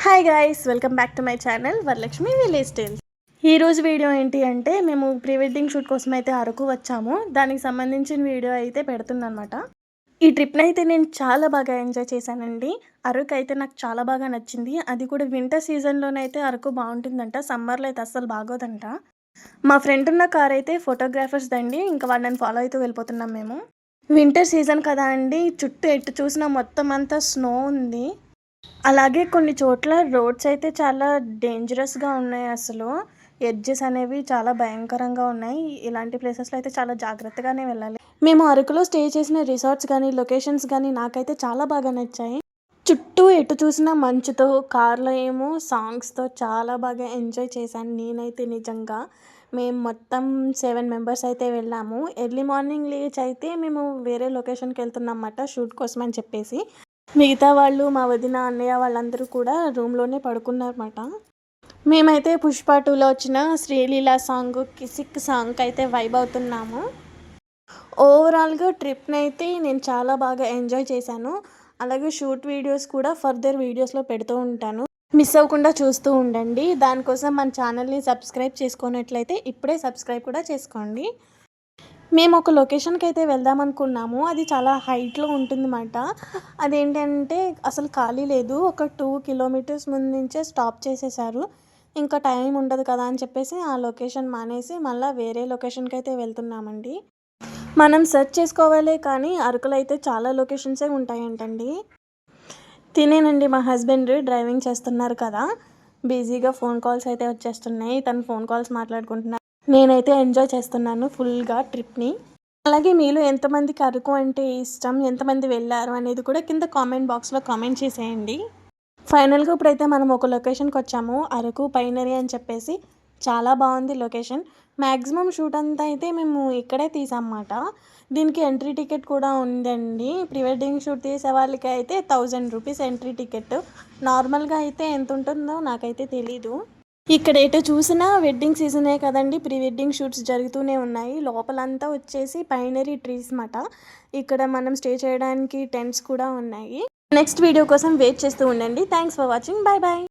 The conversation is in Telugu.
Hi guys, welcome back to my channel Varalakshmi village tales. ఈరోజు వీడియో ఏంటి అంటే మేము ప్రీ వెడ్డింగ్ షూట్ కోసం అయితే అరకు వచ్చాము. దానికి సంబంధించిన వీడియో అయితే పెడుతుందనమాట. ఈ ట్రిప్ని అయితే నేను చాలా బాగా ఎంజాయ్ చేశానండి. అరకు అయితే నాకు చాలా బాగా నచ్చింది. అది కూడా వింటర్ సీజన్లోనైతే అరకు బాగుంటుందంట, సమ్మర్లో అయితే అస్సలు బాగోదంట. మా ఫ్రెండ్ ఉన్న కార్ అయితే ఫోటోగ్రాఫర్స్ దండి, ఇంకా వాళ్ళని ఫాలో అవుతూ వెళ్ళిపోతున్నాం మేము. వింటర్ సీజన్ కదా అండి, చుట్టూ ఎటు చూసినా మొత్తం అంతా స్నో ఉంది. అలాగే కొన్ని చోట్ల రోడ్స్ అయితే చాలా డేంజరస్‌గా ఉన్నాయి అసలు. ఎడ్జెస్ అనేవి చాలా భయంకరంగా ఉన్నాయి. ఇలాంటి ప్లేసెస్‌లో అయితే చాలా జాగ్రత్తగానే వెళ్ళాలి. మేము అరకులో స్టే చేసిన రిసార్ట్స్ గానీ, లొకేషన్స్ గానీ నాకైతే చాలా బాగా నచ్చాయి. చుట్టూ ఎటు చూసినా మంచుతో, కార్‌లో ఏమో సాంగ్స్‌తో చాలా బాగా ఎంజాయ్ చేశాను నేనైతే నిజంగా. మేము మొత్తం 7 మెంబర్స్ అయితే వెళ్ళాము. ఎర్లీ మార్నింగ్ లేచి అయితే మేము వేరే లొకేషన్‌కెళ్తున్నామన్నమాట షూట్ కోసం అని చెప్పేసి. మిగతా వాళ్ళు మా వదిన, అన్నయ్య వాళ్ళందరూ కూడా రూమ్‌లోనే పడుకున్నారన్నమాట. మేమైతే 'పుష్ప 2'లో వచ్చిన 'శ్రీలీల' సాంగ్, 'కిసిక్' సాంగ్‌కి అయితే వైబ్ అవుతున్నాము. ఓవరాల్‌గా ట్రిప్‌నైతే నేను చాలా బాగా ఎంజాయ్ చేశాను. అలాగే షూట్ వీడియోస్ కూడా ఫర్దర్ వీడియోస్‌లో పెడుతూ ఉంటాను. మిస్ అవ్వకుండా చూస్తూ ఉండండి. దానికోసం మన ఛానల్‌ని సబ్స్క్రైబ్ చేసుకున్నట్లయితే ఇప్పుడే సబ్స్క్రైబ్ కూడా చేసుకోండి. మేము ఒక లొకేషన్‌కి అయితే వెళ్దాం అనుకున్నాము. అది చాలా హైట్‌లో ఉంటుందన్నమాట. అదేంటంటే అసలు ఖాళీ లేదు. ఒక 2 కిలోమీటర్స్ ముందు నుంచే స్టాప్ చేసేశారు. ఇంకా టైం ఉండదు కదా అని చెప్పేసి ఆ లొకేషన్ మానేసి మళ్ళా వేరే లొకేషన్‌కి అయితే వెళ్తున్నామండి. మనం సెర్చ్ చేసుకోవాలే కానీ అరకులో అయితే చాలా లొకేషన్సే ఉంటాయంటండి. తినేనండి మా హస్బెండ్ డ్రైవింగ్ చేస్తున్నారు కదా! బిజీగా ఫోన్ కాల్స్ అయితే వచ్చేస్తున్నాయి. తను ఫోన్ కాల్స్ మాట్లాడుకుంటున్నారు. నేనైతే ఎంజాయ్ చేస్తున్నాను ఫుల్‌గా ట్రిప్‌ని. అలాగే మీలో ఎంతమందికి అరకు అంటే ఇష్టం, ఎంతమంది వెళ్లారు అనేది కూడా కింద కామెంట్ బాక్స్‌లో కామెంట్ చేసేయండి. ఫైనల్‌గా ఇప్పుడైతే మనం ఒక లొకేషన్‌కొచ్చాము. అరకు పైనరీ అని చెప్పేసి. చాలా బాగుంది లొకేషన్. మ్యాక్సిమం షూట్ అంతా అయితే మేము ఇక్కడే తీసామన్నమాట. దీనికి ఎంట్రీ టికెట్ కూడా ఉందండి. ప్రీ వెడ్డింగ్ షూట్ తీసే వాళ్ళకి అయితే 1000 రూపీస్ ఎంట్రీ టికెట్. నార్మల్‌గా అయితే ఎంత ఉంటుందో నాకైతే తెలీదు. ఇక్కడ ఎటు చూసినా వెడ్డింగ్ సీజనే కదండి, ప్రీ వెడ్డింగ్ షూట్స్ జరుగుతూనే ఉన్నాయి. లోపలంతా వచ్చేసి పైనరీ ట్రీస్ మాట. ఇక్కడ మనం స్టే చేయడానికి టెంట్స్ కూడా ఉన్నాయి. నెక్స్ట్ వీడియో కోసం వెయిట్ చేస్తూ ఉండండి. Thanks for watching. Bye bye.